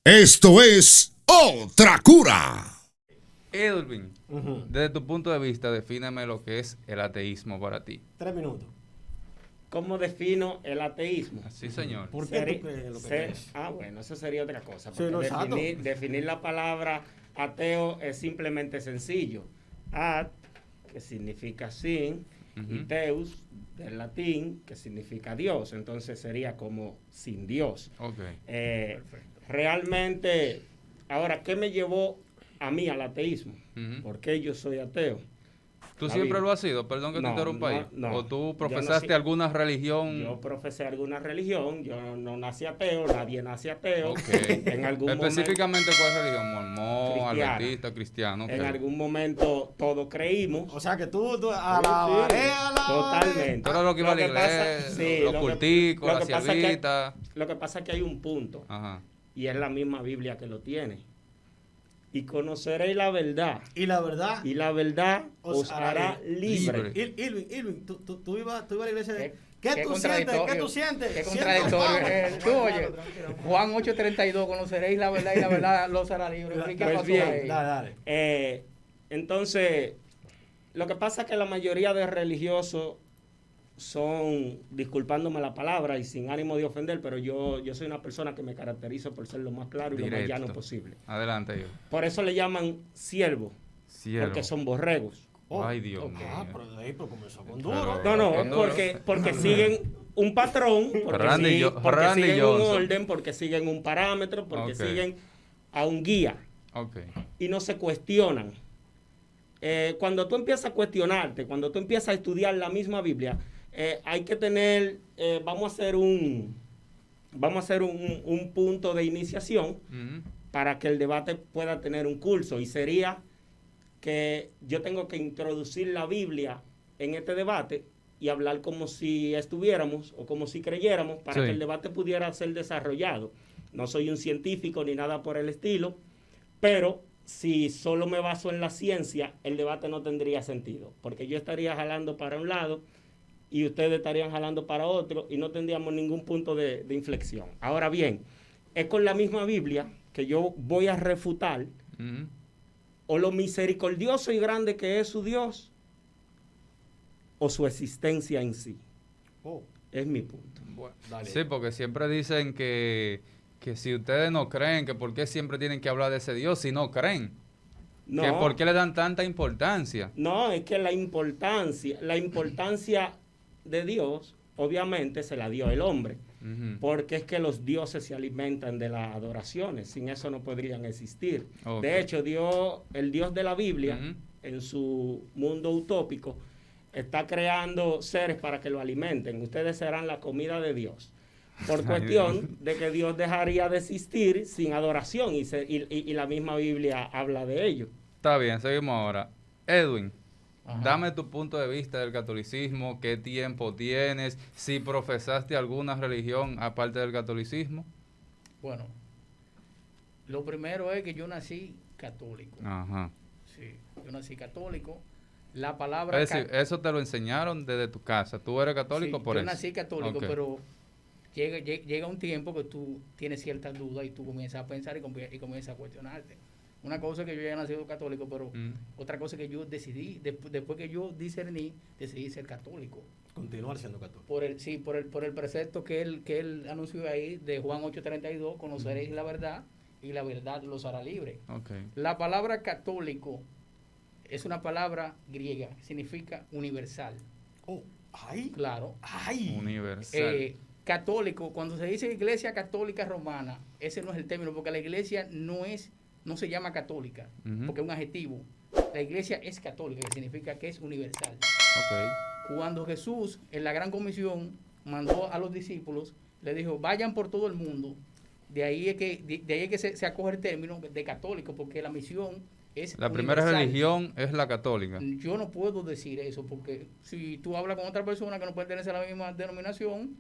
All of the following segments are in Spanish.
Esto es Otra Cura. Edwin, desde tu punto de vista, defíneme lo que es el ateísmo para ti. 3 minutos. ¿Cómo defino el ateísmo? Sí, señor. ¿Por qué tú crees lo que crees? Bueno, eso sería otra cosa. Sí, Porque no, exacto. definir la palabra ateo es simplemente sencillo. Ad, que significa sin, y teus, del latín, que significa Dios. Entonces sería como sin Dios. Ok. Realmente, ahora, ¿qué me llevó a mí al ateísmo? ¿Por qué yo soy ateo? ¿Tú siempre lo has sido? Perdón que te interrumpa ahí. ¿O tú profesaste alguna religión? Yo profesé alguna religión. Yo no nací ateo, nadie nace ateo. Okay. En algún Específicamente, ¿cuál religión? Mormón, cristiana. adventista, cristiano. Okay. En algún momento todos creímos. O sea que tú a la marea, totalmente. Pero lo que iba a la iglesia, los culticos, las cielitas. Lo que pasa es que hay un punto. Ajá. Y es la misma Biblia que lo tiene. Y conoceréis la verdad. Y la verdad. Y la verdad os hará libre. Irving, tú ibas a la iglesia de... ¿Qué tú sientes? ¿Qué tú sientes? Qué contradictorio. Tú, oye, Juan 8:32, conoceréis la verdad y la verdad los hará libre. ¿Qué pasó ahí? Dale. Entonces, lo que pasa es que la mayoría de religiosos son, disculpándome la palabra y sin ánimo de ofender, pero yo soy una persona que me caracterizo por ser lo más claro y lo más llano posible. Adelante, yo. Por eso le llaman siervos, porque son borregos. Ay, Dios mío. Pero de ahí comenzó con duro. Porque siguen un patrón, porque siguen un orden, porque siguen un parámetro, porque siguen a un guía. Y no se cuestionan. Cuando tú empiezas a cuestionarte, cuando tú empiezas a estudiar la misma Biblia, hay que tener, vamos a hacer un punto de iniciación para que el debate pueda tener un curso, y sería que yo tengo que introducir la Biblia en este debate y hablar como si estuviéramos o como si creyéramos para que el debate pudiera ser desarrollado. No soy un científico ni nada por el estilo, pero si solo me baso en la ciencia, el debate no tendría sentido, porque yo estaría jalando para un lado y ustedes estarían jalando para otro y no tendríamos ningún punto de inflexión. Ahora bien, es con la misma Biblia que yo voy a refutar o lo misericordioso y grande que es su Dios o su existencia en sí. Es mi punto. Bueno, sí, porque siempre dicen que si ustedes no creen, que por qué siempre tienen que hablar de ese Dios si no creen. No. Que por qué le dan tanta importancia. No, es que la importancia de Dios, obviamente, se la dio el hombre. Porque es que los dioses se alimentan de las adoraciones. Sin eso no podrían existir. De hecho, el Dios de la Biblia, en su mundo utópico, está creando seres para que lo alimenten. Ustedes serán la comida de Dios. Por cuestión de que Dios dejaría de existir sin adoración. Y la misma Biblia habla de ello. Está bien, seguimos ahora. Edwin. Dame tu punto de vista del catolicismo, qué tiempo tienes, si profesaste alguna religión aparte del catolicismo. Bueno, lo primero es que yo nací católico. Ajá. Sí, yo nací católico. La palabra... Es decir, eso te lo enseñaron desde tu casa. ¿Tú eres católico por eso? Yo nací católico, pero llega un tiempo que tú tienes ciertas dudas y tú comienzas a pensar y comienzas a cuestionarte. Una cosa es que yo ya he nacido católico, pero otra cosa es que yo decidí, después que yo discerní, decidí ser católico. Continuar siendo católico. Por el precepto que él anunció ahí de Juan 8:32, conoceréis la verdad y la verdad los hará libre. La palabra católico es una palabra griega, significa universal. Claro. Universal. Católico, cuando se dice iglesia católica romana, ese no es el término, porque la iglesia no se llama católica, porque es un adjetivo. La iglesia es católica, que significa que es universal. Cuando Jesús, en la gran comisión, mandó a los discípulos, le dijo, vayan por todo el mundo. De ahí es que se acoge el término de católico, porque la misión es la universal. primera religión es la católica. Yo no puedo decir eso, porque si tú hablas con otra persona que no pertenece a la misma denominación,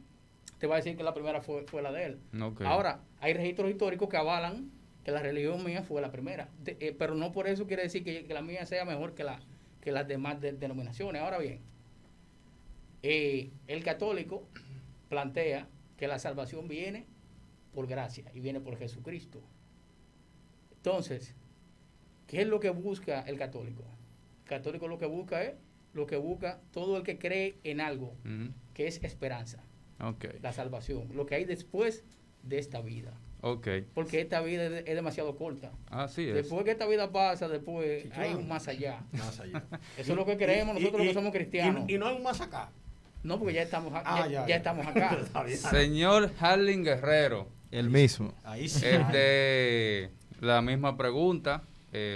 te va a decir que la primera fue la de él. Ahora, hay registros históricos que avalan que la religión mía fue la primera. Pero no por eso quiere decir que la mía sea mejor que las demás denominaciones. Ahora bien, el católico plantea que la salvación viene por gracia y viene por Jesucristo. Entonces, ¿qué es lo que busca el católico? El católico lo que busca todo el que cree en algo, que es esperanza, la salvación, lo que hay después de esta vida. Porque esta vida es demasiado corta. Así es. Después que esta vida pasa, después sí, claro, hay un más allá. Eso es lo que creemos nosotros los que somos cristianos. Y no hay un más acá. No, porque ya estamos acá. Estamos acá. Señor Harling Guerrero. El mismo. Ahí sí. La misma pregunta.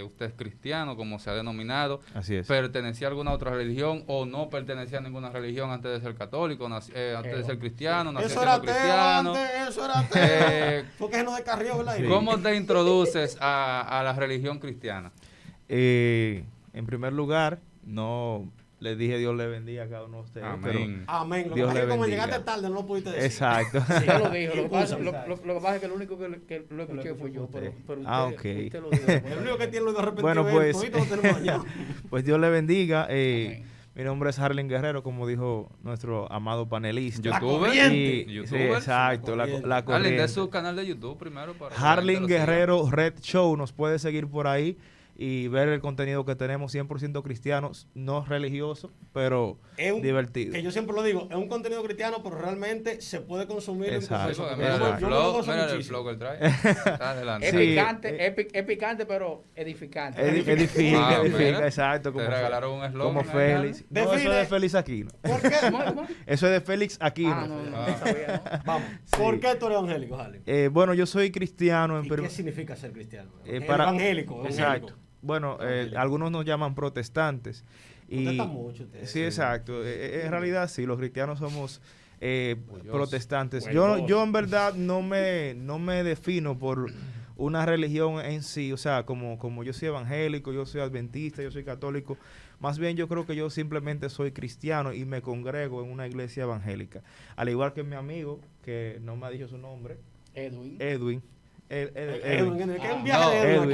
Usted es cristiano, como se ha denominado. Así es. ¿Pertenecía a alguna otra religión o no pertenecía a ninguna religión antes de ser católico, antes de ser cristiano? Sí. Eso era cristiano. Eso era ateo. ¿Por qué no descarrió, verdad? Sí. ¿Cómo te introduces a la religión cristiana? En primer lugar, no les dije Dios le bendiga a cada uno de ustedes. Amén. Amén. Lo Dios que pasa es le que como bendiga. llegaste tarde no lo pudiste decir. Exacto. Sí, ya lo dijo. Lo que pasa es que lo único que lo escuché fue yo. Pero usted lo dijo. El único que tiene lo de arrepentido bueno, pues, es lo tenemos allá. Pues Dios le bendiga. Mi nombre es Harling Guerrero, como dijo nuestro amado panelista. ¿YouTuber? Sí, exacto, la corriente. Harling, de su canal de YouTube primero. Harling Guerrero Red Show, nos puede seguir por ahí y ver el contenido que tenemos 100% cristianos, no religioso, pero divertido. Que yo siempre lo digo, es un contenido cristiano, pero realmente se puede consumir. Exacto. Mira el flow que él trae. Adelante. Es picante, pero edificante. Edifica, exacto. Te regalaron un eslogan. Como Félix. No, eso es de Félix Aquino. ¿Por qué? Eso es de Félix Aquino. No sabía. Vamos. ¿Por qué tú eres evangélico, Harling? Bueno, yo soy cristiano. ¿Y qué significa ser cristiano? Evangélico. Exacto. Bueno, algunos nos llaman protestantes. Mucho ustedes. Sí, exacto. En realidad sí, los cristianos somos protestantes. Yo en verdad no me defino por una religión en sí, o sea, como yo soy evangélico, yo soy adventista, yo soy católico. Más bien yo creo que yo simplemente soy cristiano y me congrego en una iglesia evangélica. Al igual que mi amigo, que no me ha dicho su nombre, Edwin.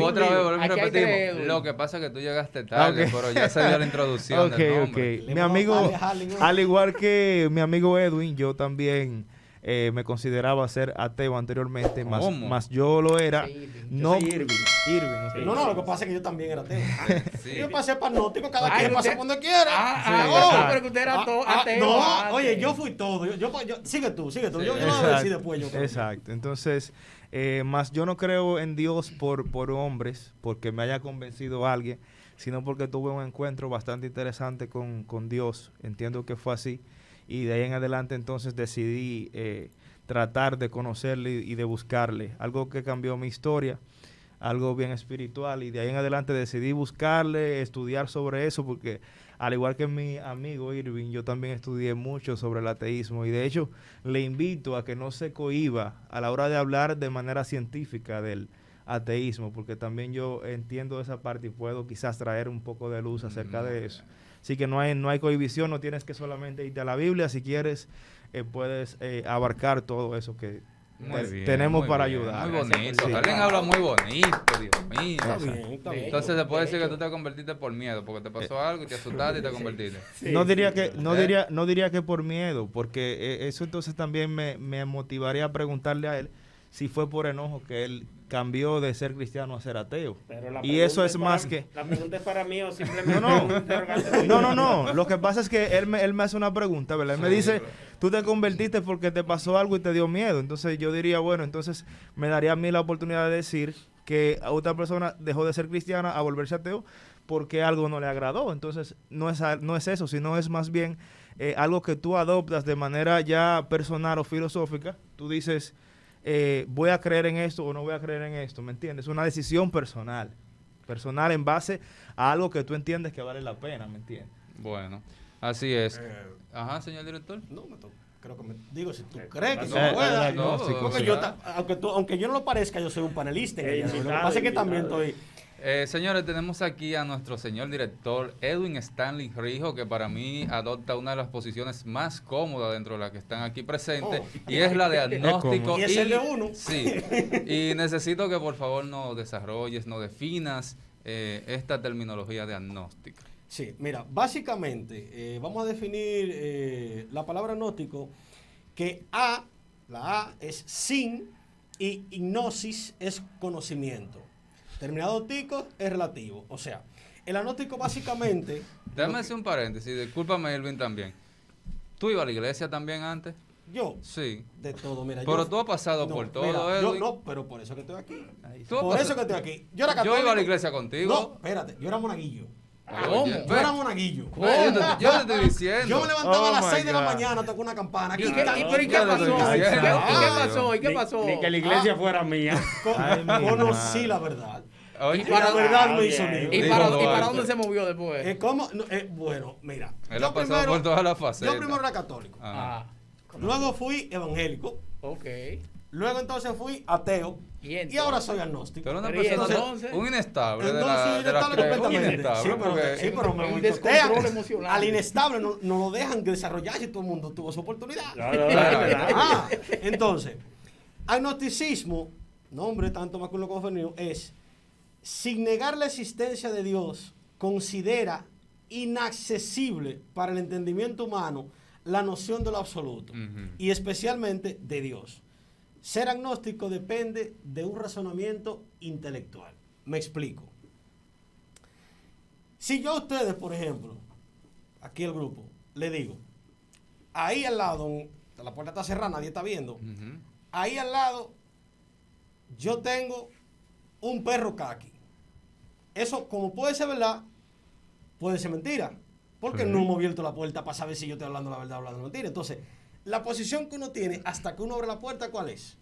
Otra vez repetimos. Lo que pasa es que tú llegaste tarde, pero ya se dio la introducción del nombre. Mi amigo, al igual que mi amigo Edwin, yo también me consideraba ser ateo anteriormente, más yo lo era. No, Irving. No, lo que pasa es que yo también era ateo. Yo pasé para agnóstico, cada quien pasa cuando quiera. Pero que usted era ateo. No, oye, yo fui todo. Sigue tú. Yo lo voy a decir después. Exacto. Entonces, más yo no creo en Dios por hombres, porque me haya convencido alguien, sino porque tuve un encuentro bastante interesante con Dios. Entiendo que fue así. Y de ahí en adelante entonces decidí tratar de conocerle y de buscarle. Algo que cambió mi historia, algo bien espiritual. Y de ahí en adelante decidí buscarle, estudiar sobre eso, porque al igual que mi amigo Irving, yo también estudié mucho sobre el ateísmo. Y de hecho le invito a que no se cohíba a la hora de hablar de manera científica del ateísmo, porque también yo entiendo esa parte y puedo quizás traer un poco de luz acerca de eso. Así que no hay cohibición, no tienes que solamente irte a la Biblia. Si quieres, puedes abarcar todo eso que tenemos para ayudar. Muy bonito. Alguien habla muy bonito, Dios mío. Está bien. Entonces se puede decir que tú te convertiste por miedo, porque te pasó algo y te asustaste y te convertiste. No diría que por miedo, porque eso entonces también me motivaría a preguntarle a él si fue por enojo que él cambió de ser cristiano a ser ateo. Y eso es más que... La pregunta es para mí o simplemente... No. Lo que pasa es que él me hace una pregunta, ¿verdad? Él me dice, tú te convertiste porque te pasó algo y te dio miedo. Entonces yo diría, bueno, entonces me daría a mí la oportunidad de decir que a otra persona dejó de ser cristiana a volverse ateo porque algo no le agradó. Entonces no es eso, sino es más bien algo que tú adoptas de manera ya personal o filosófica. Tú dices... voy a creer en esto o no voy a creer en esto, ¿me entiendes? Es una decisión personal en base a algo que tú entiendes que vale la pena, ¿me entiendes? Bueno, así es. Ajá, señor director. No, creo que digo, si tú crees que se pueda. Aunque yo no lo parezca, yo soy un panelista. Lo que pasa es que también estoy... Señores, tenemos aquí a nuestro señor director Edwin Stanley Rijo, que para mí adopta una de las posiciones más cómodas dentro de las que están aquí presentes, y es la de agnóstico. Y es el de uno. Sí, y necesito que por favor nos desarrolles, nos definas esta terminología de agnóstico. Sí, mira, básicamente vamos a definir la palabra agnóstico, que la A es sin y gnosis es conocimiento. Terminado tico es relativo. O sea, el agnóstico básicamente... Déjame hacer un paréntesis, discúlpame, Elvin, también. ¿Tú ibas a la iglesia también antes? Yo, Sí. de todo, mira. Pero tú has pasado por todo, mira, Edwin. no, pero por eso que estoy aquí. Tú has Por pasado- eso que estoy aquí. Yo era católico. Yo iba a la iglesia contigo. No, espérate, yo era monaguillo. ¿Cómo? Yo era monaguillo. Yo te estoy diciendo. Yo me levantaba a las Oh, 6 de la my God. mañana, tocó una campana. ¿Y qué, quitando- pero ¿y qué pasó? Ay, ¿Y qué ay, pasó? ¿Y qué pasó? Ni que la iglesia fuera mía. Ay, mi Conocí madre. la verdad. Oye, Y la verdad me hizo bien. libre. ¿Y Dijo para Duarte. dónde se movió después? ¿Cómo? No, bueno, mira. Él yo ha pasado por todas las facetas. Yo primero era católico. Ajá. Luego fui evangélico. Ok. Luego entonces fui ateo. Y ahora soy agnóstico. Tú eres una Pero ¿y persona, entonces? un inestable de Entonces, la, de la inestable fe, un completamente. inestable, porque- Sí, pero me un boicotean. descontrol emocional. Al inestable no lo dejan desarrollar si todo el mundo tuvo su oportunidad. No. Entonces, agnosticismo, nombre tanto masculino como femenino, es sin negar la existencia de Dios, considera inaccesible para el entendimiento humano la noción de lo absoluto Ujú. y especialmente de Dios. Ser agnóstico depende de un razonamiento intelectual. Me explico. Si yo a ustedes, por ejemplo, aquí el grupo, le digo, ahí al lado, la puerta está cerrada, nadie está viendo, Ujú. ahí al lado yo tengo un perro caqui. Eso, como puede ser verdad, puede ser mentira. Porque Sí. no hemos abierto la puerta para saber si yo estoy hablando la verdad o hablando mentira. Entonces, la posición que uno tiene hasta que uno abre la puerta, ¿cuál es?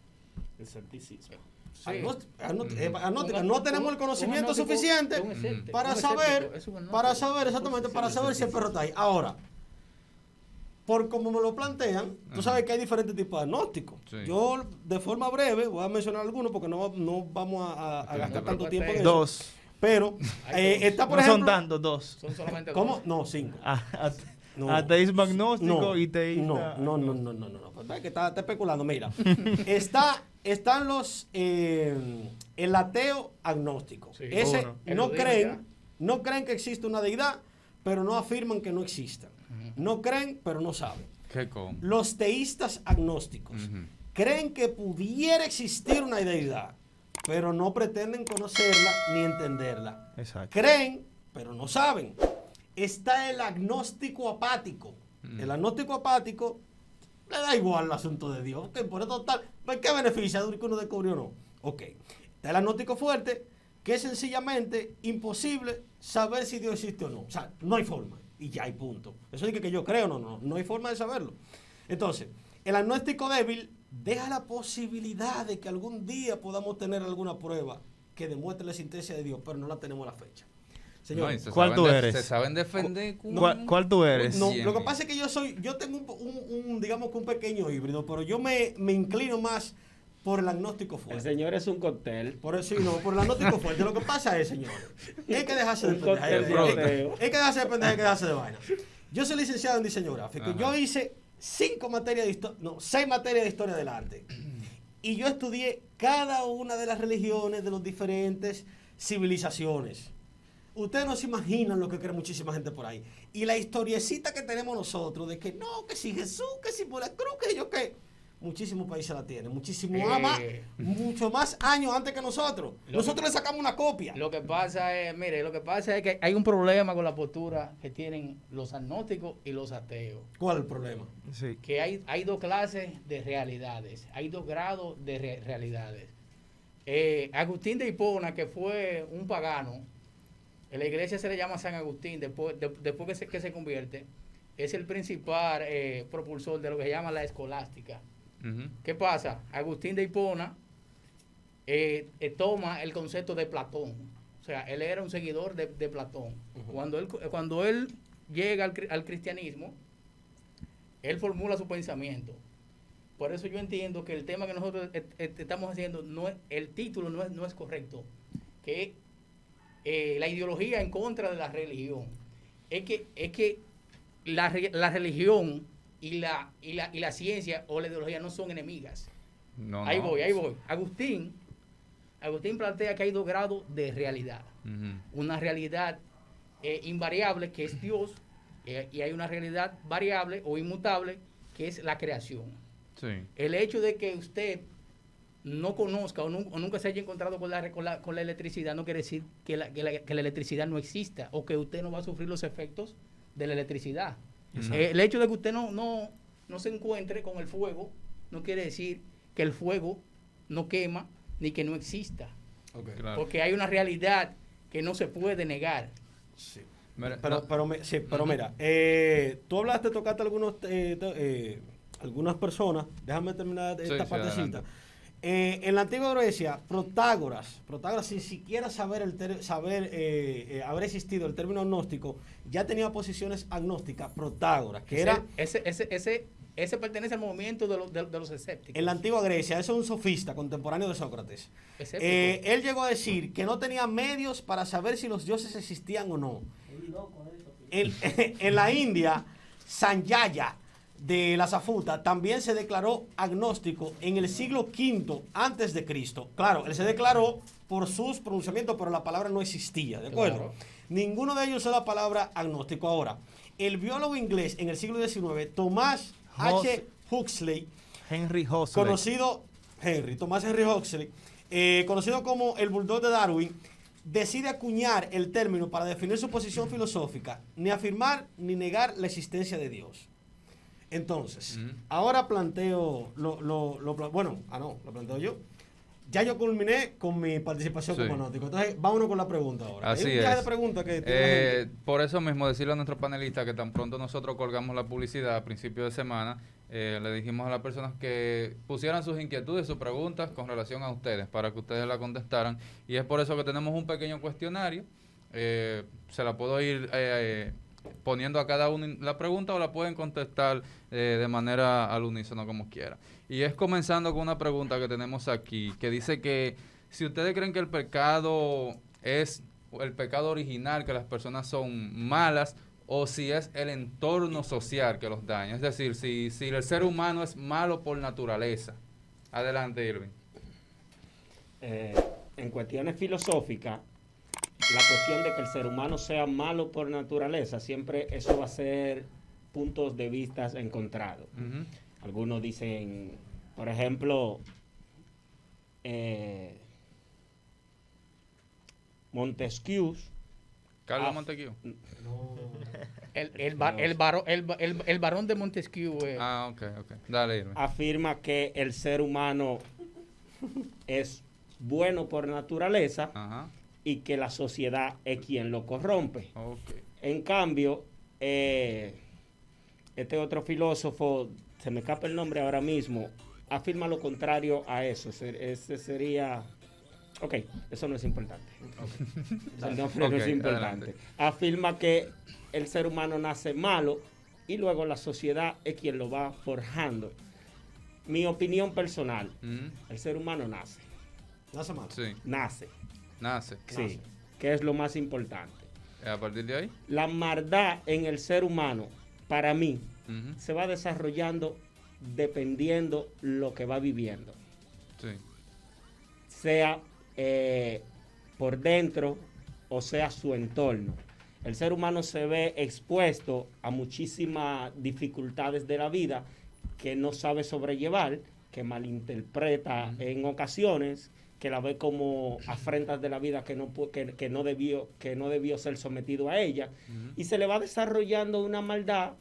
Escepticismo. Sí. Agnóstica. No tenemos el conocimiento Un agnóstico, suficiente un escéptico, para un saber, escéptico, es un agnóstico. exactamente, para saber si el perro está ahí. Ahora, por como me lo plantean, tú sabes que hay diferentes tipos de agnósticos. Sí. Yo, de forma breve, voy a mencionar algunos porque no vamos a gastar tanto tiempo en eso. Dos. Pero, está por No ejemplo... son tantos, dos. Son solamente ¿Cómo? dos. No, 5. No. Ateísmo agnóstico y teísta. No. Pues, que está especulando. Mira, están los el ateo agnóstico. Sí. Ese Uno. no creen que existe una deidad, pero no afirman que no exista. No creen, pero no saben. ¿Qué con? Los teístas agnósticos Ujú. creen que pudiera existir una deidad, pero no pretenden conocerla ni entenderla. Exacto. Creen, pero no saben. Está el agnóstico apático. El agnóstico apático le da igual el asunto de Dios. Ok, por eso tal, ¿por qué beneficia que uno descubrió o no? Ok. Está el agnóstico fuerte, que es sencillamente imposible saber si Dios existe o no. O sea, no hay forma. Y ya hay punto. Eso dice que yo creo, no hay forma de saberlo. Entonces, el agnóstico débil deja la posibilidad de que algún día podamos tener alguna prueba que demuestre la existencia de Dios, pero no la tenemos a la fecha. Señor, No, y se ¿cuál saben tú de- eres? Se saben defender. ¿Cuál tú eres? no, Sí, lo que amigo. pasa es que yo tengo digamos que un pequeño híbrido, pero yo me inclino más por el agnóstico El fuerte. señor es un cóctel. Por eso, no, por el agnóstico fuerte. Lo que pasa es, señores, hay que dejarse de Un cóctel pendejadas. proteo. Hay que dejarse de pendejadas, hay que dejarse de vaina. Yo soy licenciado en diseño gráfico. Ajá. Yo hice 6 materias de historia del arte. Y yo estudié cada una de las religiones de las diferentes civilizaciones. Ustedes no se imaginan lo que cree muchísima gente por ahí. Y la historiecita que tenemos nosotros de que no, que si Jesús, que si por la cruz, que yo qué. Muchísimos países la tienen, mucho más años antes que nosotros. Nosotros le sacamos una copia. Lo que pasa es, mire, lo que pasa es que hay un problema con la postura que tienen los agnósticos y los ateos. ¿Cuál es el problema? Sí. Que hay dos clases de realidades, hay dos grados de realidades. Agustín de Hipona, que fue un pagano, en la iglesia se le llama San Agustín, después que se convierte, es el principal propulsor de lo que se llama la escolástica. Ujú. ¿Qué pasa? Agustín de Hipona toma el concepto de Platón. O sea, él era un seguidor de Platón. Cuando él llega al cristianismo, él formula su pensamiento. Por eso yo entiendo que el tema que nosotros estamos haciendo, el título no es correcto. Que la ideología en contra de la religión. Es que la religión y la ciencia o la ideología no son enemigas. No, Ahí no. voy. Agustín plantea que hay dos grados de realidad. Ujú. Una realidad invariable, que es Dios, y hay una realidad variable o inmutable, que es la creación. Sí. El hecho de que usted no conozca o nunca se haya encontrado con la electricidad, no quiere decir que la electricidad no exista o que usted no va a sufrir los efectos de la electricidad. El hecho de que usted no se encuentre con el fuego no quiere decir que el fuego no quema ni que no exista. Okay. Claro. Porque hay una realidad que no se puede negar. Sí. Mira, Pero mira, tú tocaste algunas personas, déjame terminar esta partecita. Adelante. En la antigua Grecia, Protágoras, sin siquiera haber existido el término agnóstico, ya tenía posiciones agnósticas, Protágoras, que era... Ese pertenece al movimiento de los escépticos. En la antigua Grecia, eso es un sofista contemporáneo de Sócrates. Él llegó a decir que no tenía medios para saber si los dioses existían o no. En la India, Sanjaya de la Safuta también se declaró agnóstico en el siglo V antes de Cristo. Claro, él se declaró por sus pronunciamientos, pero la palabra no existía, ¿de acuerdo? Claro. Ninguno de ellos usó la palabra agnóstico. Ahora, el biólogo inglés en el siglo XIX, Thomas H. Huxley, Thomas Henry Huxley, conocido como el Bulldog de Darwin, decide acuñar el término para definir su posición filosófica, ni afirmar ni negar la existencia de Dios. Entonces, ahora planteo, lo planteo yo. Ya yo culminé con mi participación como agnóstico. Entonces, vámonos con la pregunta ahora. Así Hay un viaje es. de preguntas que tiene la gente. Por eso mismo, decirle a nuestros panelistas que tan pronto nosotros colgamos la publicidad a principio de semana, le dijimos a las personas que pusieran sus inquietudes, sus preguntas con relación a ustedes, para que ustedes la contestaran. Y es por eso que tenemos un pequeño cuestionario. Se la puedo ir poniendo a cada uno la pregunta o la pueden contestar de manera al unísono como quiera. Y es comenzando con una pregunta que tenemos aquí, que dice que si ustedes creen que el pecado es el pecado original, que las personas son malas, o si es el entorno social que los daña. Es decir, si el ser humano es malo por naturaleza. Adelante, Irving. En cuestiones filosóficas, la cuestión de que el ser humano sea malo por naturaleza, siempre eso va a ser puntos de vista encontrados. Algunos dicen, por ejemplo, Montesquieu. Carlos Montesquieu. El varón de Montesquieu. Ok. Dale, Irving. Afirma que el ser humano es bueno por naturaleza. Ajá. Y que la sociedad es quien lo corrompe. Okay. En cambio, este otro filósofo, se me escapa el nombre ahora mismo, afirma lo contrario a eso. Ese sería... Ok, eso no es importante. El nombre no es importante. Adelante. Afirma que el ser humano nace malo y luego la sociedad es quien lo va forjando. Mi opinión personal, el ser humano nace. ¿Nace malo? Sí. Nace. Sí. Que es lo más importante. A partir de ahí. La maldad en el ser humano, para mí, se va desarrollando dependiendo lo que va viviendo. Sí. Sea por dentro o sea su entorno. El ser humano se ve expuesto a muchísimas dificultades de la vida que no sabe sobrellevar, que malinterpreta en ocasiones, que la ve como afrentas de la vida que no debió ser sometido a ella, y se le va desarrollando una maldad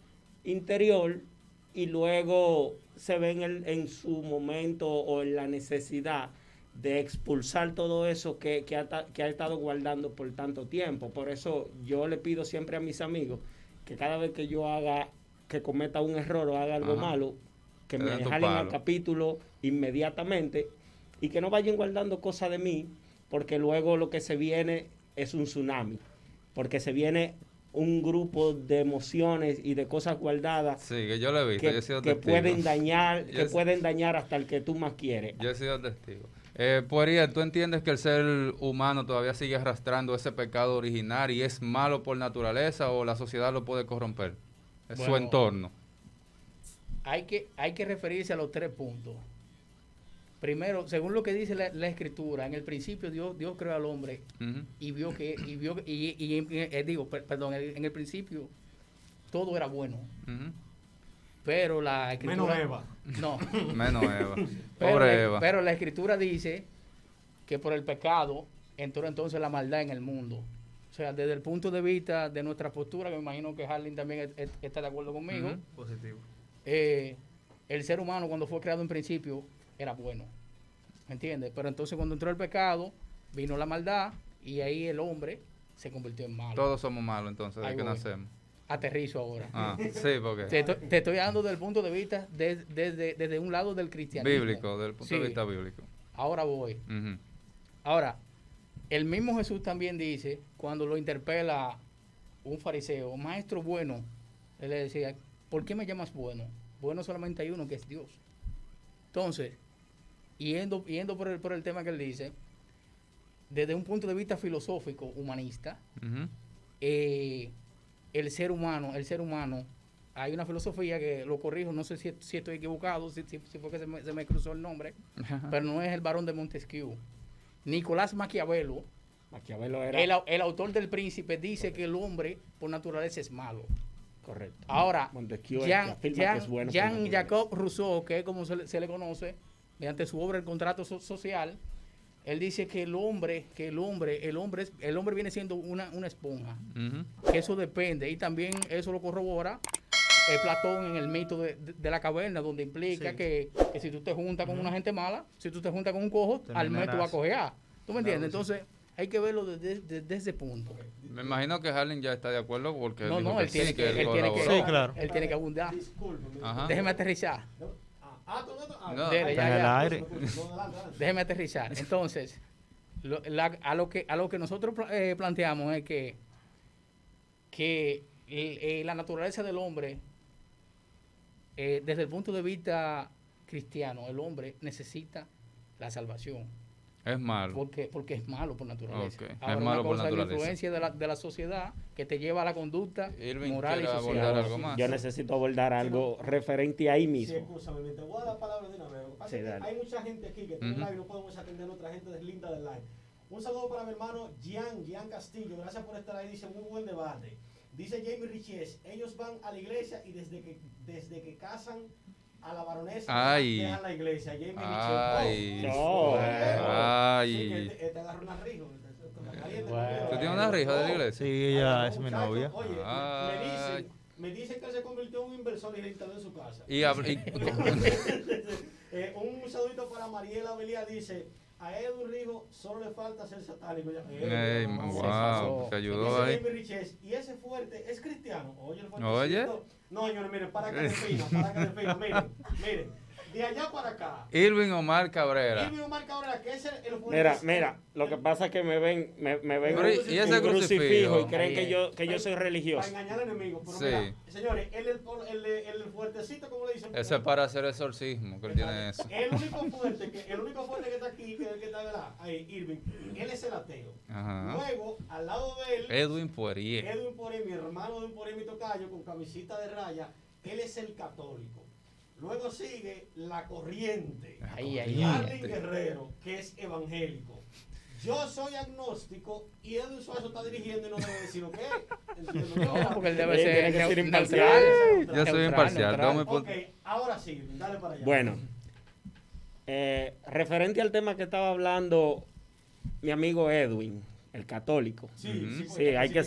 interior y luego se ve en su momento o en la necesidad de expulsar todo eso que ha estado guardando por tanto tiempo. Por eso yo le pido siempre a mis amigos que cada vez que yo cometa un error o haga algo malo, que me jalen al capítulo inmediatamente y que no vayan guardando cosas de mí, porque luego lo que se viene es un tsunami, porque se viene un grupo de emociones y de cosas guardadas que yo lo he visto, yo he sido que testigo. pueden dañar hasta el que tú más quieres. Yo he sido testigo. Poirier, ¿tú entiendes que el ser humano todavía sigue arrastrando ese pecado original y es malo por naturaleza o la sociedad lo puede corromper? Es su entorno. Hay que referirse a los 3 puntos. Primero, según lo que dice la escritura, en el principio Dios creó al hombre y vio que en el principio todo era bueno. Pero la escritura... Menos Eva. No. Menos Eva. Pobre Eva. Pero la escritura dice que por el pecado entró entonces la maldad en el mundo. O sea, desde el punto de vista de nuestra postura, que me imagino que Harling también está de acuerdo conmigo, Positivo. el ser humano cuando fue creado en principio era bueno. ¿Me entiendes? Pero entonces cuando entró el pecado, vino la maldad y ahí el hombre se convirtió en malo. Todos somos malos entonces, desde Ahí que voy. nacemos. Aterrizo ahora. Ah, sí, porque... Te estoy dando desde el punto de vista desde un lado del cristianismo. Bíblico, desde el punto de Sí. vista bíblico. Ahora voy. Ujú. Ahora, el mismo Jesús también dice, cuando lo interpela un fariseo, maestro bueno, él le decía, ¿por qué me llamas bueno? Bueno solamente hay uno, que es Dios. Entonces, yendo por el tema que él dice, desde un punto de vista filosófico, humanista, Ujú. el ser humano, hay una filosofía que lo corrijo, no sé si estoy equivocado, si fue que se me cruzó el nombre, pero no es el Barón de Montesquieu. Nicolás Maquiavelo, Maquiavelo era... el autor del Príncipe, dice que el hombre por naturaleza es malo. Correcto. Ahora, Montesquieu afirma que es bueno por Jean-Jacques naturaleza. Rousseau, que es como se le conoce, mediante su obra El contrato social, él dice que el hombre viene siendo una esponja, Ujú. que eso depende, y también eso lo corrobora Platón en el mito de la caverna, donde implica Sí. que si tú te juntas con una gente mala, si tú te juntas con un cojo, al mes tú vas a cojear. ¿Tú me entiendes? Entonces, hay que verlo desde ese punto. Me imagino que Harling ya está de acuerdo porque No, dijo no, que él tiene sí, que, él él tiene que, colaboró. Sí, claro. él tiene que abundar. Discúlpeme. Ajá. Déjeme aterrizar. No. Dele, Está en el ya. aire. Déjeme aterrizar. Entonces, a lo que nosotros planteamos es que la naturaleza del hombre, desde el punto de vista cristiano, el hombre necesita la salvación. Es malo. Porque es malo por naturaleza. Ok, es Ahora, malo una por cosa es la naturaleza. influencia de la sociedad que te lleva a la conducta Irving, moral y ¿quiere social. abordar algo más? Yo necesito abordar algo referente ahí Sí, mismo. escúchame, te voy a dar la palabra de una vez. Lo que pasa Sí, es que dale. hay mucha gente aquí que tiene Ujú. live y no podemos atender a otra gente deslinda del live. Un saludo para mi hermano Gian Castillo. Gracias por estar ahí. Dice, muy buen debate. Dice Jamie Riches, ellos van a la iglesia y desde que casan a la baronesa Ay. dejan la iglesia. Jamie Ay. Riches. No. Ay. Sí, que te agarra una rijo. ¿Tú tienes una rija de la iglesia? Sí, ella es mi novia. Oye, Ay. me dicen que se convirtió en un inversor y le instaló en su casa. Y Un saludito para Mariela Belía, dice, a Edu Rigo solo le falta ser satánico. Ey, wow, te ayudó Dice ahí. Jamie Riches, y ese fuerte es cristiano. Oye, el fuerte. Oye. No, señores, miren, para que defina, miren. De allá para acá. Irving Omar Cabrera. Irving Omar Cabrera, que es el fuerte. Mira, lo que pasa es que me ven Pero, ¿y ese un crucifijo? y creen que yo soy Para religioso. engañar al enemigo. Pero Sí. mira, señores, el fuertecito, como le dicen. Ese es para hacer exorcismo, que él tiene eso. El único fuerte que está aquí, que es el que está, ¿verdad? Ahí, Irving, él es el ateo. Ajá. Luego, al lado de él, Edwin Poirier. Edwin Poirier, mi hermano Edwin Poirier, mi tocayo, con camisita de raya, él es el católico. Luego sigue la corriente. Ahí, ahí. Arlin Guerrero, que es evangélico. Yo soy agnóstico y Edwin Suazo está dirigiendo y no debe decir lo que es. No, porque él debe Tiene ser que ser neutral. Yo soy imparcial. Dame mi Ok, punto. ahora sí, dale para allá. Bueno, referente al tema que estaba hablando mi amigo Edwin, el católico. Sí, Sí, hay que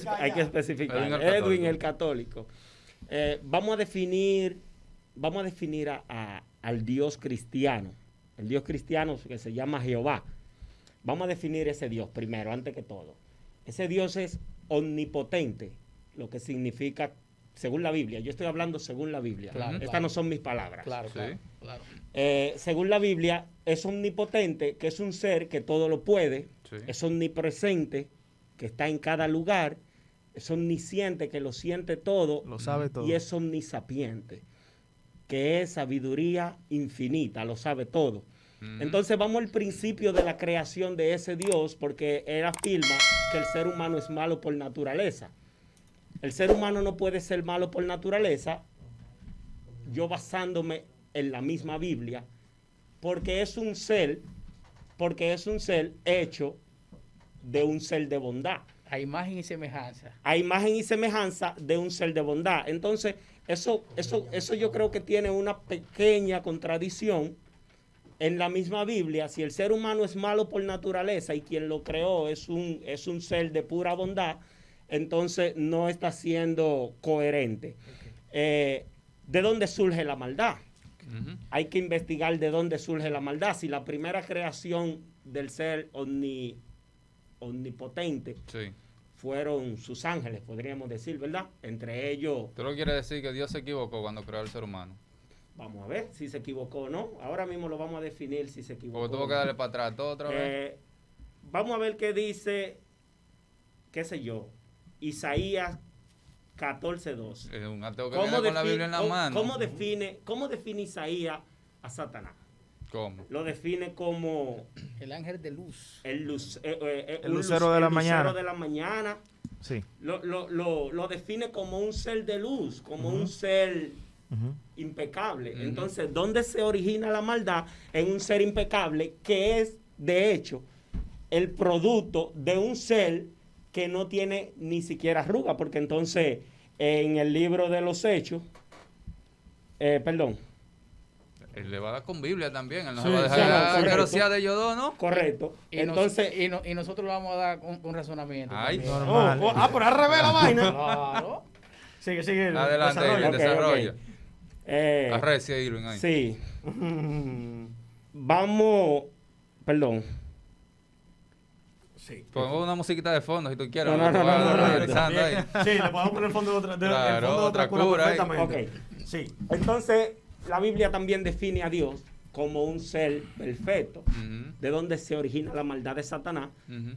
especificar. Edwin el Edwin católico. el católico. Vamos a definir al Dios cristiano. El Dios cristiano que se llama Jehová. Vamos a definir ese Dios primero, antes que todo. Ese Dios es omnipotente, lo que significa, según la Biblia. Yo estoy hablando según la Biblia. Claro, Estas claro. no son mis palabras. Claro, Sí. claro. Según la Biblia, es omnipotente, que es un ser que todo lo puede, Sí. es omnipresente, que está en cada lugar, es omnisciente, que lo siente todo, Lo sabe todo. y es omnisapiente, que es sabiduría infinita, lo sabe todo. Entonces vamos al principio de la creación de ese Dios, porque él afirma que el ser humano es malo por naturaleza. El ser humano no puede ser malo por naturaleza, yo basándome en la misma Biblia, porque es un ser hecho de un ser de bondad. A imagen y semejanza. A imagen y semejanza de un ser de bondad. Entonces, eso yo creo que tiene una pequeña contradicción en la misma Biblia. Si el ser humano es malo por naturaleza y quien lo creó es un ser de pura bondad, entonces no está siendo coherente. ¿De dónde surge la maldad? Hay que investigar de dónde surge la maldad. Si la primera creación del ser omnipotente fueron sus ángeles, podríamos decir, ¿verdad? Entre ellos... ¿Tú lo quieres decir que Dios se equivocó cuando creó al ser humano? Vamos a ver si se equivocó o no. Ahora mismo lo vamos a definir si se equivocó. Porque tuvo que darle para atrás todo otra vez. Vamos a ver qué dice, qué sé yo, Isaías 14:2. Es un ateo que viene con la Biblia en la mano. ¿Cómo define Isaías a Satanás? ¿Cómo? Lo define como El ángel de luz. El lucero de la mañana. lucero de la mañana. Sí. Lo define como un ser de luz, como un ser impecable. Entonces, ¿dónde se origina la maldad? En un ser impecable que es, de hecho, el producto de un ser que no tiene ni siquiera arruga, porque entonces en el libro de los Hechos, Él le va a dar con Biblia también. Él no Sí, se va a sí, dejar correcto. grosear de ellos dos, ¿no? correcto. Y, Entonces, y nosotros le vamos a dar un razonamiento. Ay, también. Normal. Pero al revés la vaina. Claro. Sigue. Adelante, desarrolla. Irving, desarrolla. ok. Arrecia, Irving, ahí. Sí. Vamos, perdón. Sí. Pongo una musiquita de fondo si tú quieres. No, vamos no, a no, dar no, no, analizando ahí. Sí, le podemos poner el fondo de otra, Claro, el fondo de otra otra cura cura ahí. perfectamente. Ok. Sí. Entonces, la Biblia también define a Dios como un ser perfecto. Ujú, ¿De dónde se origina la maldad de Satanás? ujú.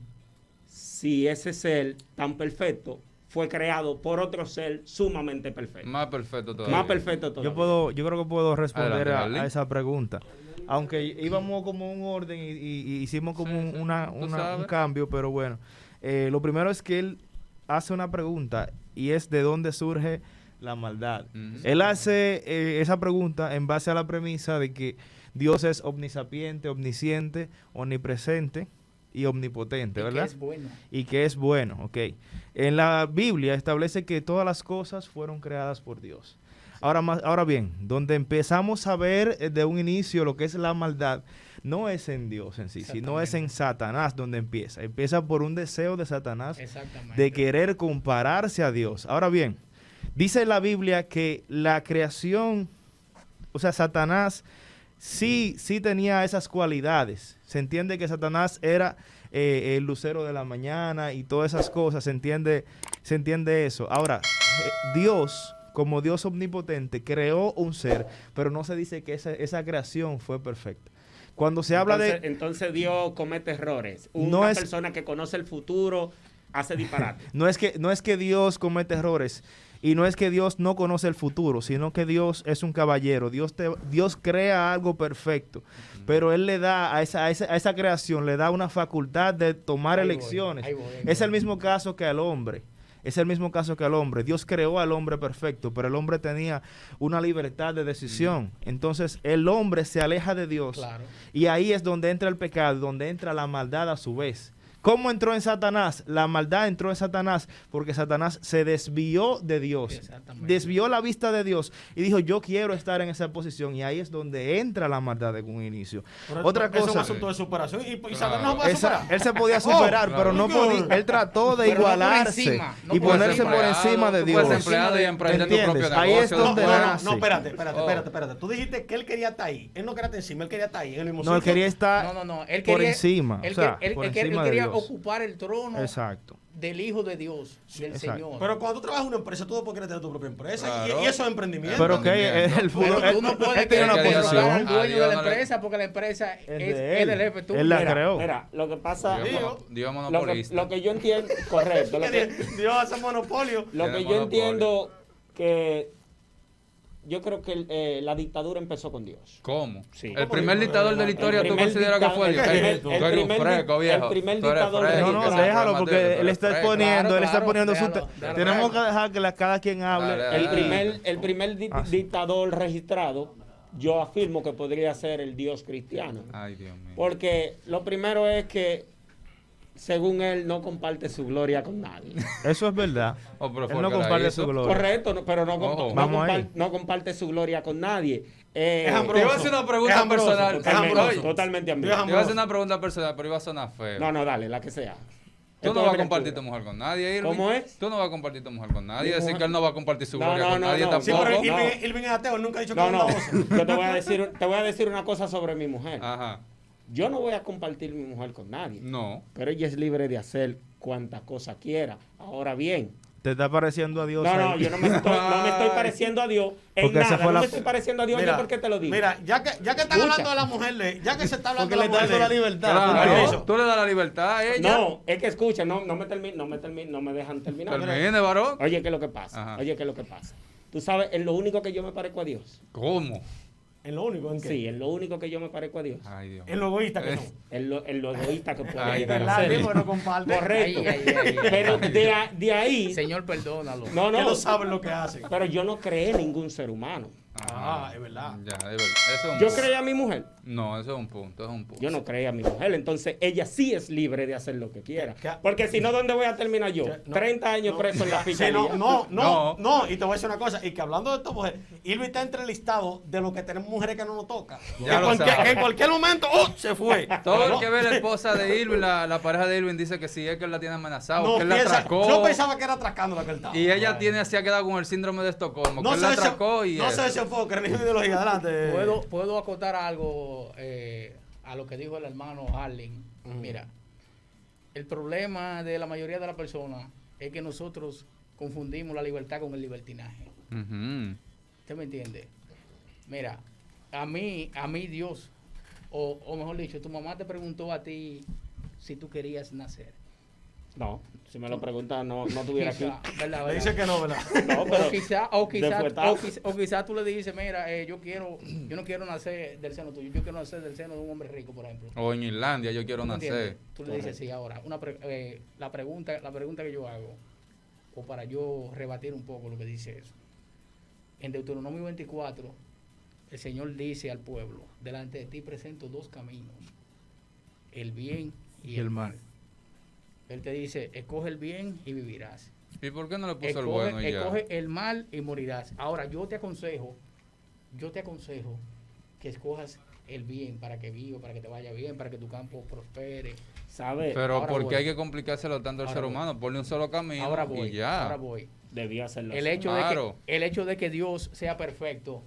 Si ese ser tan perfecto fue creado por otro ser sumamente perfecto. Más perfecto todavía. Más perfecto todavía. Yo creo que puedo responder Adelante, a Arlene. esa pregunta. Aunque íbamos como un orden y hicimos como Sí, sí. Tú un sabes. cambio, pero bueno. Lo primero es que él hace una pregunta y es de dónde surge la maldad. Ujú. Él hace esa pregunta en base a la premisa de que Dios es omnisapiente, omnisciente, omnipresente y omnipotente, Y que ¿verdad? es bueno. Y que es bueno, ok. En la Biblia establece que todas las cosas fueron creadas por Dios. Ahora bien, donde empezamos a ver de un inicio lo que es la maldad, no es en Dios en sí, sino es en Satanás donde empieza. Empieza por un deseo de Satanás Exactamente. de querer compararse a Dios. Ahora bien, dice la Biblia que la creación, o sea, Satanás sí tenía esas cualidades. Se entiende que Satanás era el lucero de la mañana y todas esas cosas. Se entiende eso. Ahora, Dios, como Dios omnipotente, creó un ser, pero no se dice que esa creación fue perfecta. Cuando se habla de... Entonces Dios comete errores. No Una es- persona que conoce el futuro hace disparate. No es que Dios comete errores y no es que Dios no conoce el futuro, sino que Dios es un caballero. Dios crea algo perfecto, pero Él le da a esa creación, le da una facultad de tomar Ahí voy, elecciones. ahí voy. Es el mismo caso que al hombre. Dios creó al hombre perfecto, pero el hombre tenía una libertad de decisión. Entonces el hombre se aleja de Dios. Claro. Y ahí es donde entra el pecado, donde entra la maldad a su vez. ¿Cómo entró en Satanás? La maldad entró en Satanás porque Satanás se desvió de Dios. Exactamente. Desvió la vista de Dios y dijo, yo quiero estar en esa posición. Y ahí es donde entra la maldad de un inicio. Pero Otra Es un cosa, asunto de superación. Y Claro. Satanás no puede superar. él se podía superar, pero no claro. podía. Él trató de Pero no por igualarse encima, no y por ponerse encima. por encima de Tú Dios. puedes ser empleado y emprender tu ¿Entiendes? propio Ahí es negocio. donde nace. No, espérate. Oh. Espérate. Tú dijiste que él quería estar ahí. Él no quería estar encima, él quería estar ahí, en el mismo No, él sitio. quería estar No. Él por quería, encima. Él, o sea, él- por él- él encima de quería Dios. ocupar el trono Exacto. del Hijo de Dios, del exacto. Señor. Pero cuando tú trabajas en una empresa, tú puedes querer tener tu propia empresa. Claro. Y eso es emprendimiento. Pero que Emprendimiento. él pudo. Pero tú no puedes Él tiene una querer controlar al posición. dueño de A la Dios no le- empresa porque la empresa es de él. del jefe. Tú. Él la Mira, creó. Mira, lo que pasa, Dios lo monopolista. que yo entiendo, correcto, Dios hace monopolio. lo Tiene que yo monopolio. entiendo que yo creo que la dictadura empezó con Dios. ¿Cómo? Sí. El primer dictador de la historia, ¿tú consideras que fue Dios? Tú eres un fresco, viejo. el primer Tú eres dictador fresco, No, de no, Claro, déjalo Mateo, porque tú él eres está fresco. exponiendo, él está Claro, poniendo su... déjalo, déjalo. Tenemos que dejar que cada quien hable. Dale, El dale. primer dictador registrado, yo afirmo que podría ser el Dios cristiano. Ay, Dios mío. Porque lo primero es que según él, no comparte su gloria con nadie. Eso es verdad. Oh, pero Él fue no que la comparte hizo. su gloria. Correcto, pero Ojo. Vamos ahí. no comparte su gloria con nadie. Es Te ambroso. iba a hacer una pregunta Es ambroso, personal. es Totalmente, ambroso. totalmente Dios ambroso. Te iba a hacer una pregunta personal, pero iba a sonar feo. No, dale, la que sea. Tú Esto no es vas a lectura. compartir tu mujer con nadie, Irving. ¿Cómo es? Tú no vas a compartir tu mujer con nadie. Mi Decir mujer- que él no va a compartir su No, gloria no, con no, nadie no. Sí, tampoco. pero No. Irving es ateo, nunca ha dicho que No, es no, bondadoso. yo te voy a decir una cosa sobre mi mujer. Ajá. Yo no voy a compartir mi mujer con nadie, No. pero ella es libre de hacer cuanta cosa quiera. Ahora bien, ¿Te está pareciendo a Dios? no, ahí? yo no me estoy pareciendo a Dios en Porque esa nada. fue No la- me estoy pareciendo a Dios. Oye, ¿por qué te lo digo? Mira, ya que están Escucha. hablando de la mujer, ya que se está hablando Porque de le la está mujer, dando la libertad. Claro, Permiso. tú le das la libertad a ella. No, es que escucha, no me dejan terminar. Termine, varón. Oye, ¿qué es lo que pasa? Ajá. Oye, ¿qué es lo que pasa? Tú sabes, en lo único que yo me parezco a Dios. ¿Cómo? en lo único en que, Sí, en lo único que yo me parezco a Dios. Ay, Dios. en lo egoísta que son. En lo egoísta que puede Ay, llegar a ¿Verdad? ser. Diego no comparte. Correcto. Ay. Pero de ahí, Señor, perdónalo. no, Que no, no saben lo que hacen. pero yo no creé ningún ser humano. Ah, es verdad. Ya, de verdad. Eso es un Yo punto. creé a mi mujer. No, eso es un punto, es un punto. Yo no creé a mi mujer. Entonces, ella sí es libre de hacer lo que quiera. ¿Qué? Porque si no, ¿dónde voy a terminar yo? No, 30 años no, preso en la sí, fiscalía. no, y te voy a decir una cosa, y que hablando de esto, mujer, Irving está entre el listado de lo que tenemos mujeres que no nos toca. Ya lo sabes. Que en cualquier momento, se fue. Todo el No, que ve la esposa de Irving, la pareja de Irving, dice que sí, es que él la tiene amenazado, no que él la piensa- atracó. yo pensaba que era atracando la que él estaba. Y ella se ha quedado con el síndrome de Estocolmo, que él la atracó y no eso. se desenfoque en la ideología. Adelante. ¿Puedo acotar algo a lo que dijo el hermano Harling? Mira, el problema de la mayoría de las personas es que nosotros confundimos la libertad con el libertinaje. Ujú. ¿Usted me entiende? Mira, a mí Dios, o mejor dicho, tu mamá te preguntó a ti si tú querías nacer. No, si me lo preguntas, no estuviera aquí. Quizá, ¿verdad, Le verdad? dice que no, ¿verdad? No, pero O quizá tú le dices, mira, yo no quiero nacer del seno tuyo, yo quiero nacer del seno de un hombre rico, por ejemplo. O en Irlandia, yo quiero ¿Tú me nacer. entiendes? Tú le dices, sí, ahora, la pregunta que yo hago, o para yo rebatir un poco lo que dice eso. En Deuteronomio 24, el Señor dice al pueblo, delante de ti presento dos caminos, el bien y el mal. Él te dice, escoge el bien y vivirás. ¿Y por qué no le puso el bueno y ya? Escoge el mal y morirás. Ahora, yo te aconsejo que escojas el bien para que viva, para que te vaya bien, para que tu campo prospere. ¿Sabes? Pero Ahora ¿por voy. qué hay que complicárselo tanto al Ahora ser voy. humano? Ponle un solo camino Ahora voy, y ya. ahora voy. Debía hacerlo El así. hecho, Claro. el hecho de que Dios sea perfecto,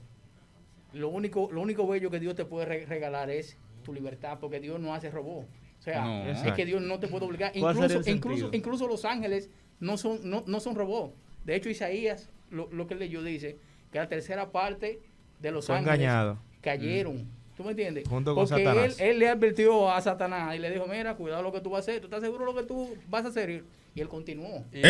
lo único bello que Dios te puede regalar es tu libertad, porque Dios no hace robot. O sea, No. es que Dios no te puede obligar. ¿Cuál sería el Incluso sentido? incluso los ángeles no son robots. De hecho, Isaías, lo que leyó dice que la tercera parte de los Fue ángeles engañado. cayeron. ¿Tú me entiendes? Junto con Porque Satanás. él le advirtió a Satanás y le dijo, mira, cuidado lo que tú vas a hacer. ¿Tú estás seguro de lo que tú vas a hacer? Y él continuó. Y-